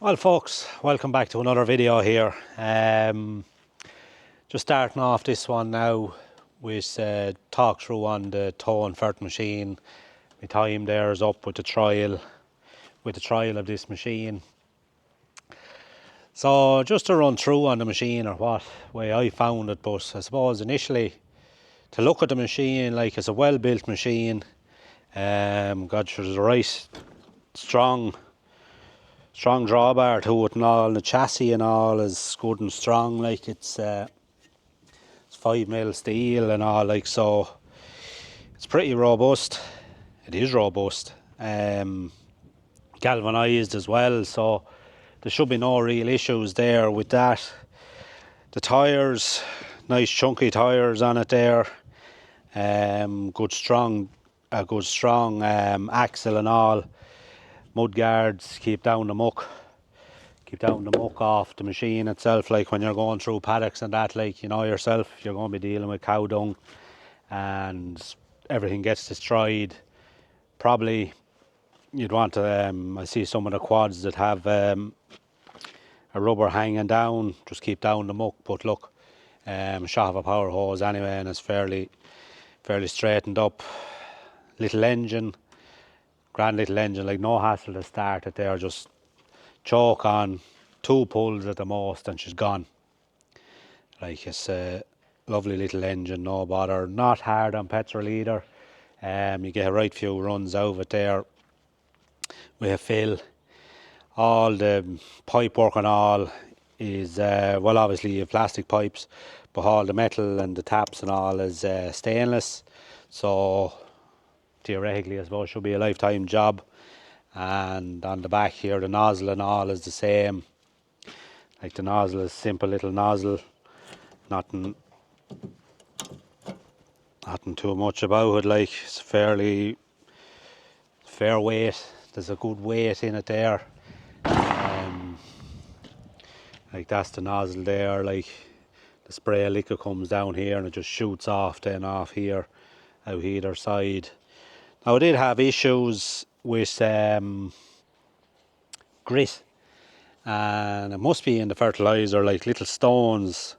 Well folks, welcome back to another video here. Just starting off this one now with talk through on the Tow and Fert machine. My time there is up with the trial of this machine. So just to run through on the machine, or what way I found it, but I suppose initially to look at the machine, like, it's a well built machine. God, there's a right strong drawbar to it and all, and the chassis and all is good and strong, like it's 5mm steel and all, like, so it's pretty robust. It is robust, galvanized as well, so there should be no real issues there with that. The tyres, nice chunky tyres on it there, good strong axle and all. Mud guards keep down the muck off the machine itself, like when you're going through paddocks and that, like, you know yourself, you're going to be dealing with cow dung and everything gets destroyed. Probably you'd want to, I see some of the quads that have a rubber hanging down, just keep down the muck, but look, shot of a power hose anyway, and it's fairly straightened up. Little engine, grand little engine, like no hassle to start it there, just choke on 2 pulls at the most and she's gone. Like, it's a lovely little engine, no bother, not hard on petrol either. You get a right few runs out of it there with a fill. All the pipe work and all is, well, obviously you have plastic pipes, but all the metal and the taps and all is stainless, so theoretically I suppose should be a lifetime job. And on the back here, the nozzle and all is the same. Like, the nozzle is simple little nozzle, nothing too much about it, like, it's fair weight. There's a good weight in it there. Like, that's the nozzle there, like the spray liquor comes down here and it just shoots off then off here out either side. Now, I did have issues with grit, and it must be in the fertilizer, like little stones,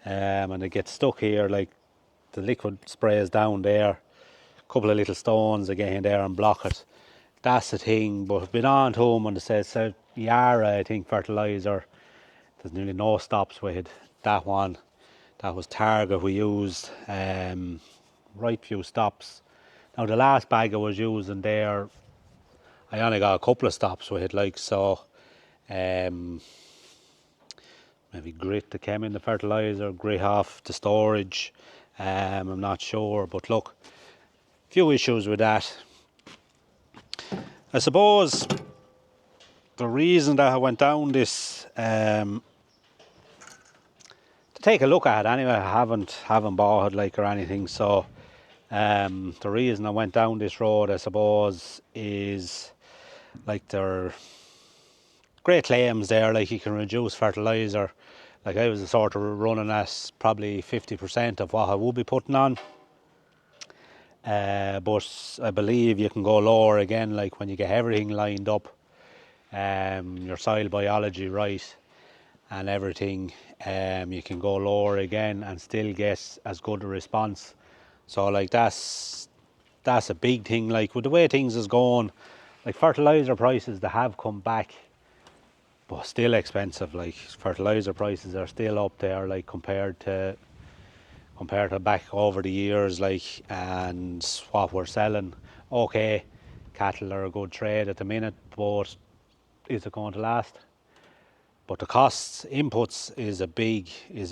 and it gets stuck here, like the liquid sprays down there, a couple of little stones that get in there and block it. That's the thing. But I've been on to them and it says Yara, I think, fertilizer, there's nearly no stops with it. That one, that was Target we used, right few stops. Now, the last bag I was using there, I only got a couple of stops with it, like, so maybe grit that came in the fertilizer, grit off the storage, I'm not sure, but look, few issues with that. I suppose the reason that I went down this, to take a look at it anyway, I haven't bought it, like, or anything, so the reason I went down this road, I suppose, is like, there great claims there, like you can reduce fertilizer. Like, I was sort of running at probably 50% of what I would be putting on, but I believe you can go lower again, like when you get everything lined up, your soil biology right and everything, you can go lower again and still get as good a response. So, like, that's a big thing. Like, with the way things is going, like, fertilizer prices, they have come back, but still expensive. Like, fertilizer prices are still up there, like, compared to back over the years, like, and what we're selling. Okay, cattle are a good trade at the minute, but is it going to last? But the costs, inputs is a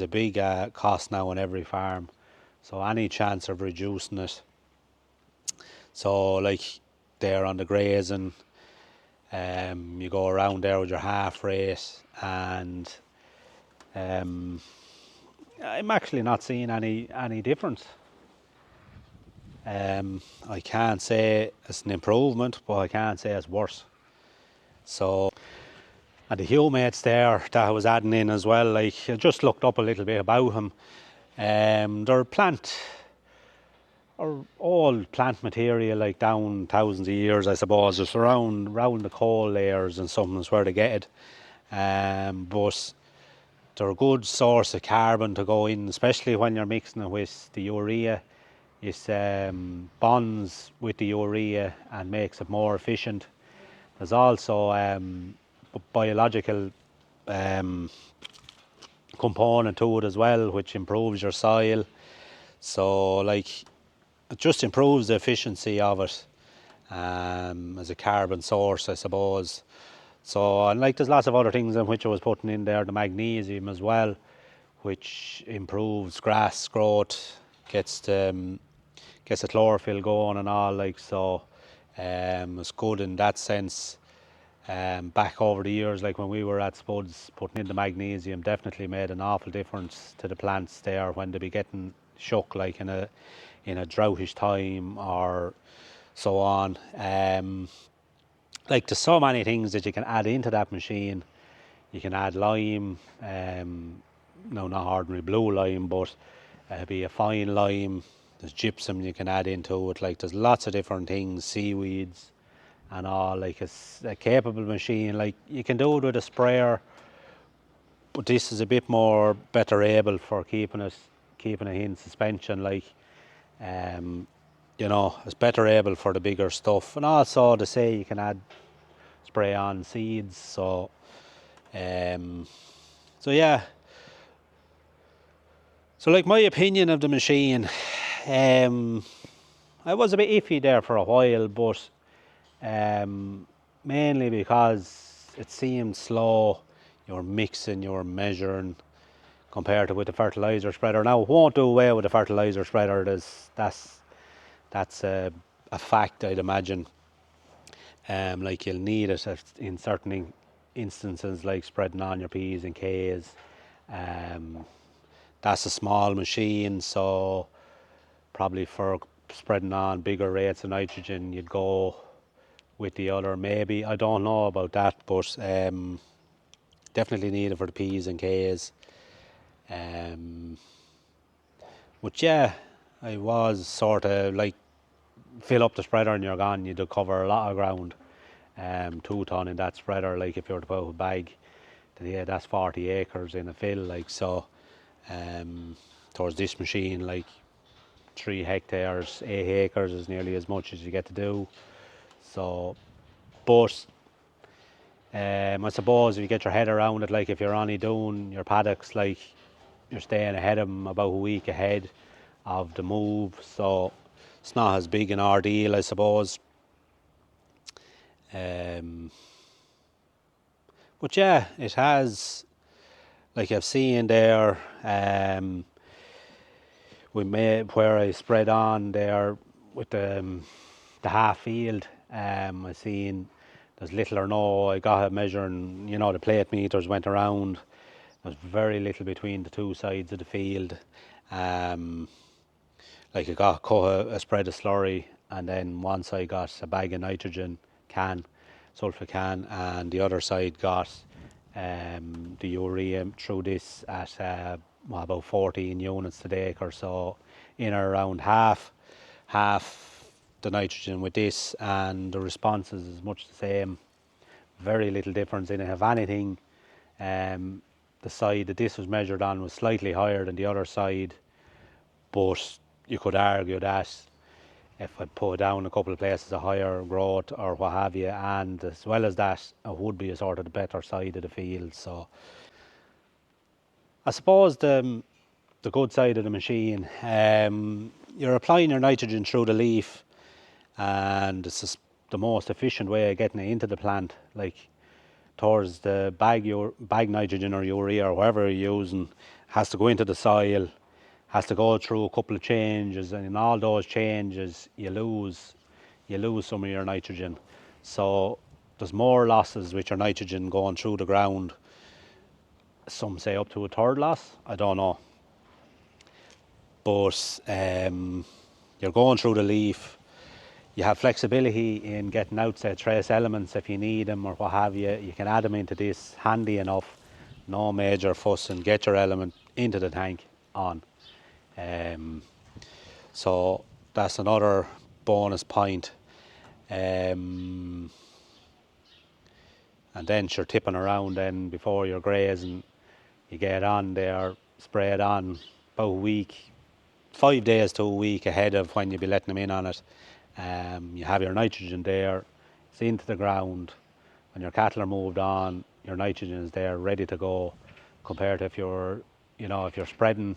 big cost now on every farm. So any chance of reducing it. So, like, there on the grazing, you go around there with your half rate, and I'm actually not seeing any difference. I can't say it's an improvement, but I can't say it's worse. So, and the humates there that I was adding in as well, like, I just looked up a little bit about them. They're old plant material, like, down thousands of years, I suppose. It's around the coal layers and something is where they get it. but they're a good source of carbon to go in, especially when you're mixing it with the urea. It bonds with the urea and makes it more efficient. There's also biological um, component to it as well, which improves your soil. So like, it just improves the efficiency of it as a carbon source, I suppose. So, and like, there's lots of other things in which I was putting in there, the magnesium as well, which improves grass growth, gets the chlorophyll going and all, like, so it's good in that sense. Back over the years, like when we were at Spuds, putting in the magnesium definitely made an awful difference to the plants there when they be getting shook, like in a droughtish time or so on. Like, there's so many things that you can add into that machine. You can add lime, no, not ordinary blue lime, but be a fine lime. There's gypsum you can add into it. Like, there's lots of different things, seaweeds and all. Like, it's a capable machine. Like, you can do it with a sprayer, but this is a bit more better able for keeping it in suspension. Like, it's better able for the bigger stuff. And also, they say you can add spray on seeds. So yeah. So, like, my opinion of the machine, I was a bit iffy there for a while, but mainly because it seemed slow. You're mixing, you're measuring, compared to with the fertilizer spreader. Now, it won't do away with the fertilizer spreader. That's a fact, I'd imagine. Like, you'll need it in certain instances, like spreading on your P's and K's. That's a small machine, so probably for spreading on bigger rates of nitrogen, you'd go with the other. Maybe, I don't know about that, but definitely need it for the P's and K's. But yeah, I was sort of like, fill up the spreader and you're gone. You'd cover a lot of ground. 2 ton in that spreader, like, if you were to put a bag, yeah, that's 40 acres in a fill, like. So towards this machine, like, 3 hectares, 8 acres is nearly as much as you get to do. So, but I suppose if you get your head around it, like, if you're only doing your paddocks, like, you're staying ahead of them about a week ahead of the move, so it's not as big an ordeal, I suppose. But yeah, it has, like I've seen there, we made where I spread on there with the half field. I seen there's little or no. I got a measuring, the plate meters went around. There's very little between the two sides of the field. Like, I got cut a spread of slurry, and then one side got a bag of nitrogen can, sulphur can, and the other side got the urea through this at about 14 units to the acre, so in or around half the nitrogen with this, and the response is much the same. Very little difference in it. If anything, the side that this was measured on was slightly higher than the other side, but you could argue that if I put down a couple of places a higher growth or what have you, and as well as that, it would be a sort of the better side of the field. So I suppose the good side of the machine, you're applying your nitrogen through the leaf, and it's just the most efficient way of getting it into the plant. Like, towards the bag nitrogen or urea or whatever you're using, has to go into the soil, has to go through a couple of changes, and in all those changes you lose some of your nitrogen. So there's more losses with your nitrogen going through the ground. Some say up to a third loss, I don't know. But you're going through the leaf. You have flexibility in getting out, say, trace elements if you need them or what have you. You can add them into this handy enough, no major fuss, and get your element into the tank on. So that's another bonus point. And and then you're tipping around then before you're grazing. You get on there, spray it on about a week, 5 days to a week ahead of when you'll be letting them in on it. You have your nitrogen there, it's into the ground. When your cattle are moved on, your nitrogen is there ready to go, compared to if you're, if you're spreading,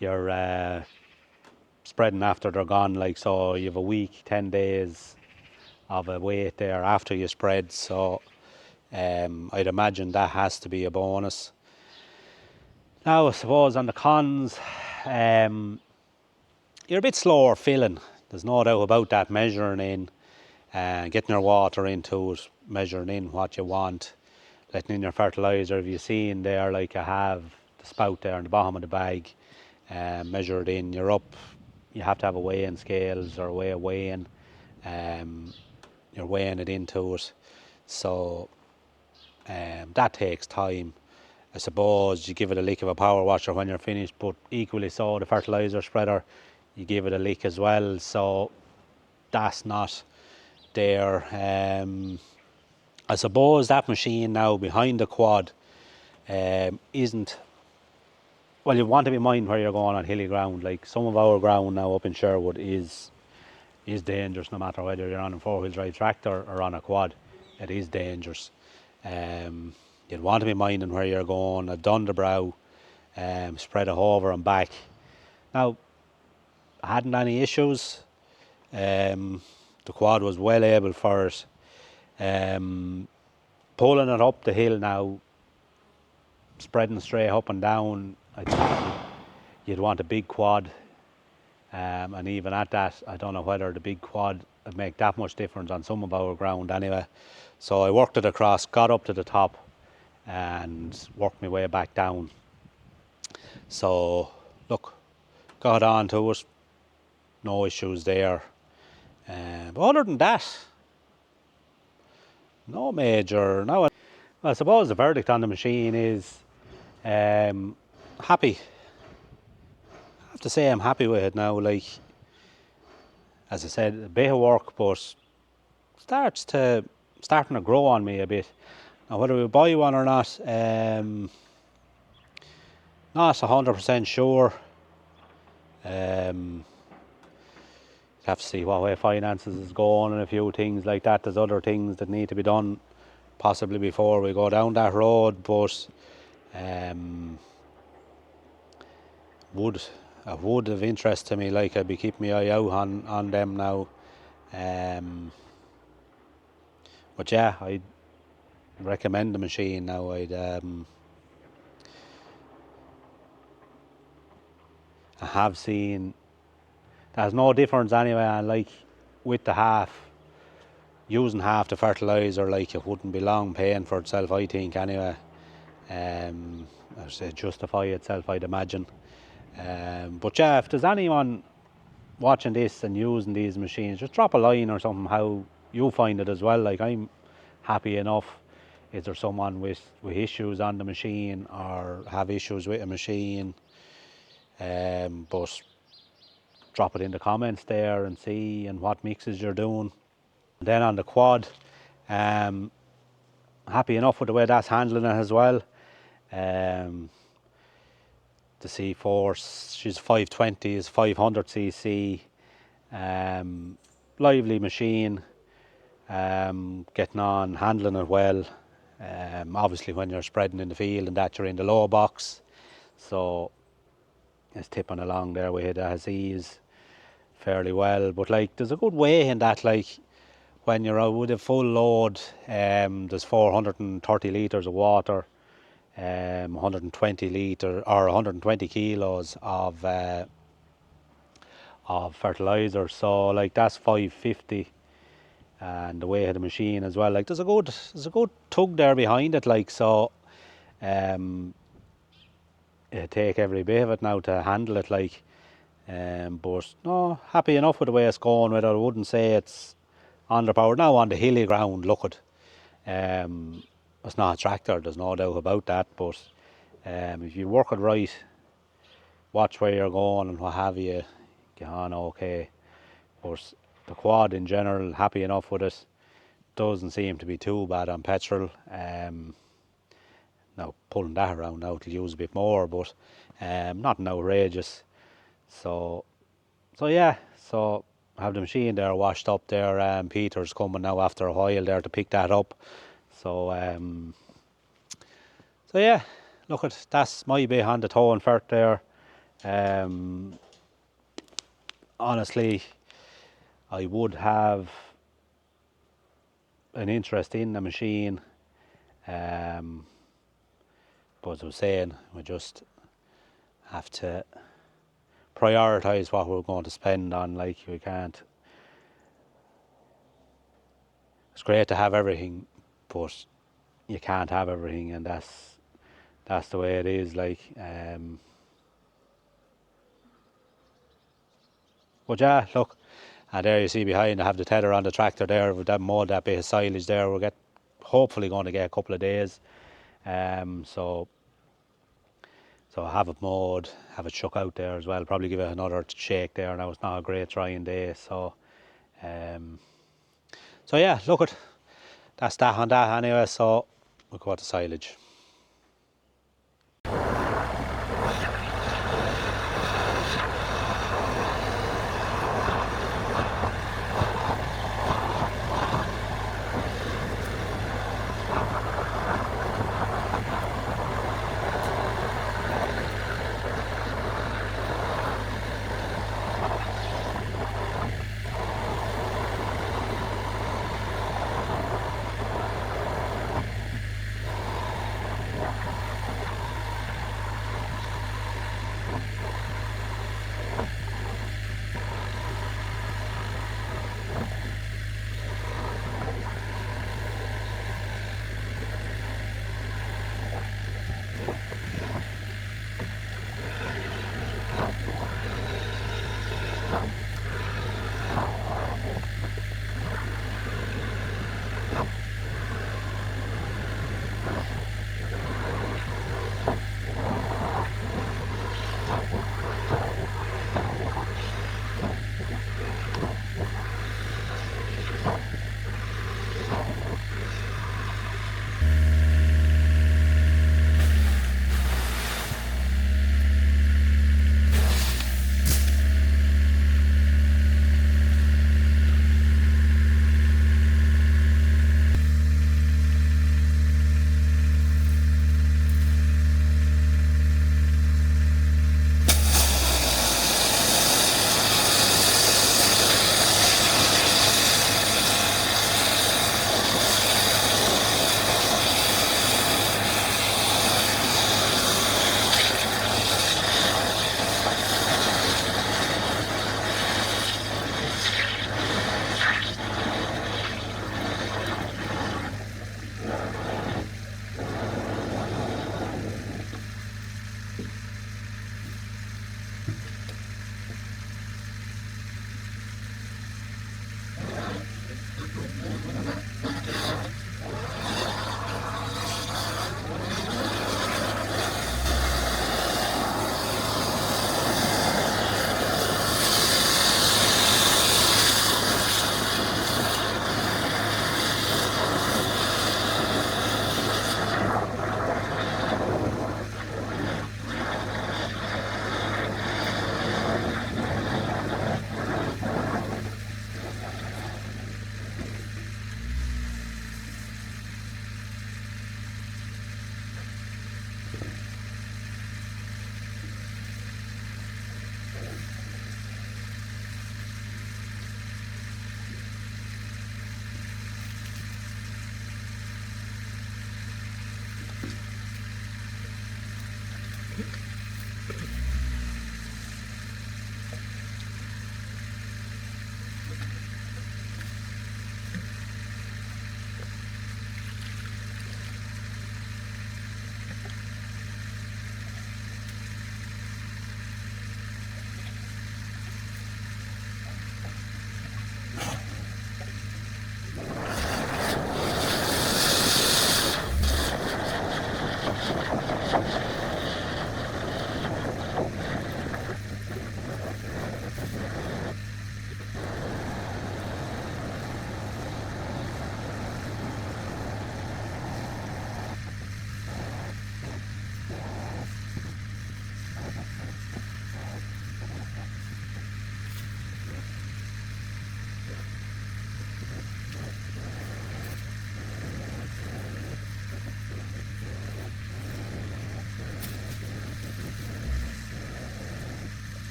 you're spreading after they're gone, like, so you have a week, 10 days of a wait there after you spread. So I'd imagine that has to be a bonus. Now, I suppose on the cons, you're a bit slower filling. There's no doubt about that. Measuring in, getting your water into it, measuring in what you want, letting in your fertilizer. If you see in there, like I have the spout there in the bottom of the bag, measure it in. You're up. You have to have a weighing scales or a way of weighing. You're weighing it into it, so that takes time. I suppose you give it a lick of a power washer when you're finished, but equally so the fertilizer spreader, you give it a lick as well, so that's not there. I suppose that machine now behind the quad isn't, well, you want to be mindful where you're going on hilly ground. Like some of our ground now up in Sherwood is dangerous, no matter whether you're on a four-wheel drive tractor or on a quad. It is dangerous. You'd want to be minding where you're going. I've done the brow, spread it over and back. Now, I hadn't any issues. The quad was well able for it. Pulling it up the hill now, spreading straight up and down, I think you'd want a big quad. And even at that, I don't know whether the big quad would make that much difference on some of our ground anyway. So I worked it across, got up to the top and worked my way back down. So look, got on to it, no issues there. But other than that, no major. Now, I suppose the verdict on the machine is happy. I have to say I'm happy with it now. Like, as I said, a bit of work, but starting to grow on me a bit. Now, whether we buy one or not, not 100% sure. Have to see what way finances is going and a few things like that. There's other things that need to be done possibly before we go down that road, but would of interest to me. Like, I'd be keeping my eye out on them now. But yeah, I'd recommend the machine now. I have seen there's no difference anyway, and like with the using half the fertilizer, like, it wouldn't be long paying for itself, I think, anyway. I say justify itself, I'd imagine. But yeah, if there's anyone watching this and using these machines, just drop a line or something how you find it as well. Like, I'm happy enough. Is there someone with issues on the machine or have issues with a machine? But drop it in the comments there and see and what mixes you're doing. And then on the quad, happy enough with the way that's handling it as well. The C-Force, she's 520, is 500cc, lively machine, getting on, handling it well. Obviously when you're spreading in the field and that, you're in the low box, so it's tipping along there with it as ease fairly well. But like, there's a good way in that, like when you're out with a full load, there's 430 litres of water, 120 litre or 120 kilos of fertilizer, so like that's 550, and the weight of the machine as well. Like, there's a good tug there behind it, like, so it'd take every bit of it now to handle it, like. But no, happy enough with the way it's going with it. I wouldn't say it's underpowered. Now on the hilly ground, look at, it's not a tractor, there's no doubt about that, but if you work it right, watch where you're going and what have you, get on okay. But the quad in general, happy enough with it. doesn't seem to be too bad on petrol. Now pulling that around now to use a bit more, but nothing outrageous. So yeah, so I have the machine there washed up there. Peter's coming now after a while there to pick that up. So yeah, look at that's my bit on the Tow and Fert there. Honestly, I would have an interest in the machine, but as I was saying, we just have to prioritise what we're going to spend on. Like, we can't. It's great to have everything, but you can't have everything, and that's the way it is. Like, but yeah, look, and there you see behind, I have the tether on the tractor there with that mud, that bit of silage there. We'll get hopefully going to get a couple of days. So I have it mowed, have it shook out there as well. Probably give it another shake there. Now it's not a great drying day, so yeah, look at that's that on that anyway. So we'll go to silage.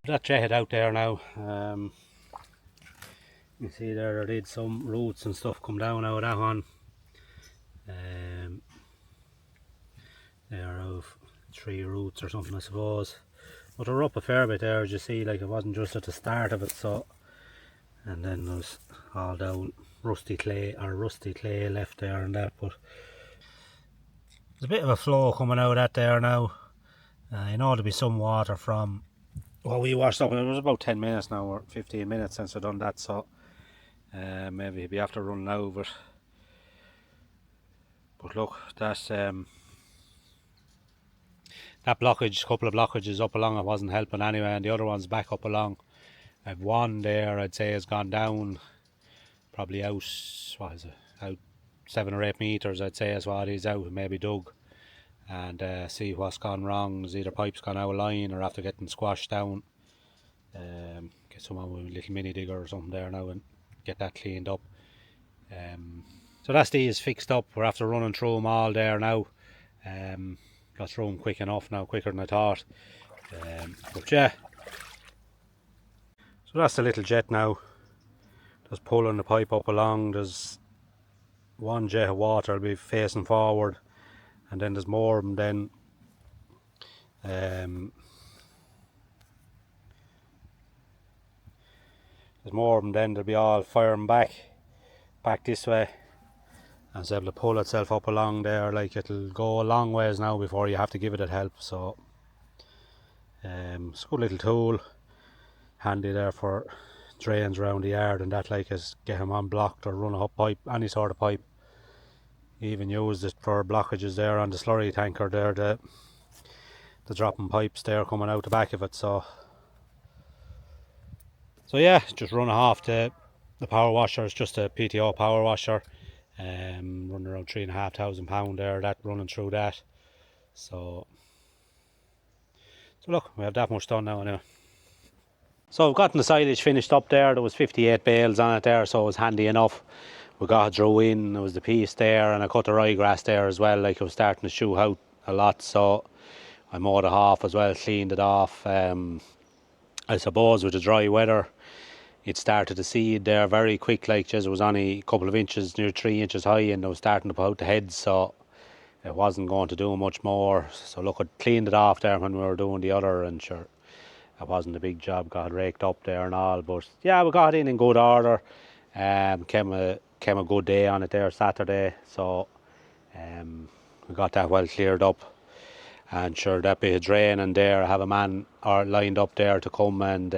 that jetted out there now. You see there did some roots and stuff come down out of that one. They're of 3 roots or something, I suppose. But they're up a fair bit there, as you see, like it wasn't just at the start of it, so. And then there's all down rusty clay left there and that, but there's a bit of a flow coming out of that there now. I know there'll be some water from what we washed up. It was about 10 minutes now, or 15 minutes since I done that, so maybe he'll be after running out of it. But look, that's that blockage, couple of blockages up along it wasn't helping anyway, and the other one's back up along. I've one there, I'd say, has gone down probably out, what is it, out 7 or 8 meters, I'd say is what he's out, maybe dug, and see what's gone wrong. There's either pipes gone out of line or after getting squashed down. Get someone with a little mini digger or something there now and get that cleaned up. So that's these fixed up. We're after running through them all there now. Got through them quick enough now, quicker than I thought. But yeah, so that's the little jet now. Just pulling the pipe up along. There's one jet of water will be facing forward, and then there's more of them then. There's more of them then, they'll be all firing back this way, and it's able to pull itself up along there. Like, it'll go a long ways now before you have to give it help. So it's a good little tool, handy there for drains around the yard and that, like, is get them unblocked or run a hot pipe, any sort of pipe. Even used it for blockages there on the slurry tanker there, the dropping pipes there coming out the back of it. So yeah, just run off the power washer. It's just a PTO power washer, running around £3,500 there, that running through that. So look, we have that much done now anyway. So I've gotten the silage finished up there. There was 58 bales on it there, so it was handy enough. We got a draw in, there was the piece there, and I cut the ryegrass there as well. Like, it was starting to shoot out a lot, so I mowed it off as well, cleaned it off. I suppose with the dry weather, it started to seed there very quick. Like, it was only a couple of inches, near 3 inches high, and it was starting to put out the heads, so it wasn't going to do much more. So look, I cleaned it off there when we were doing the other, and sure, it wasn't a big job, got raked up there and all. But yeah, we got it in good order. Came a good day on it there, Saturday, so we got that well cleared up. And sure, that bit of draining there, I have a man lined up there to come and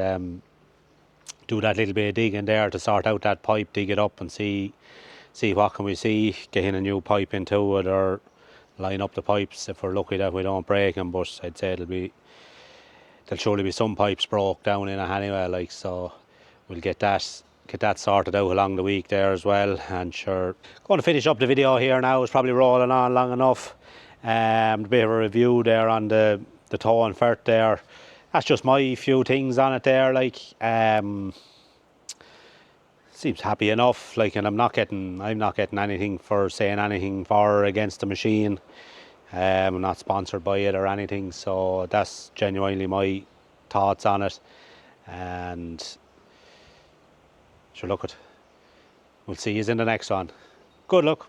do that little bit of digging there to sort out that pipe, dig it up and see what can we see, get in a new pipe into it, or line up the pipes if we're lucky that we don't break them. But I'd say there'll surely be some pipes broke down in it anyway, like, so we'll get that sorted out along the week there as well. And sure, going to finish up the video here now. It's probably rolling on long enough. A bit of a review there on the Tow and Fert there. That's just my few things on it there, like, seems happy enough, like, and I'm not getting anything for saying anything for or against the machine. I'm not sponsored by it or anything, so that's genuinely my thoughts on it. And sure, look, we'll see you in the next one. Good luck.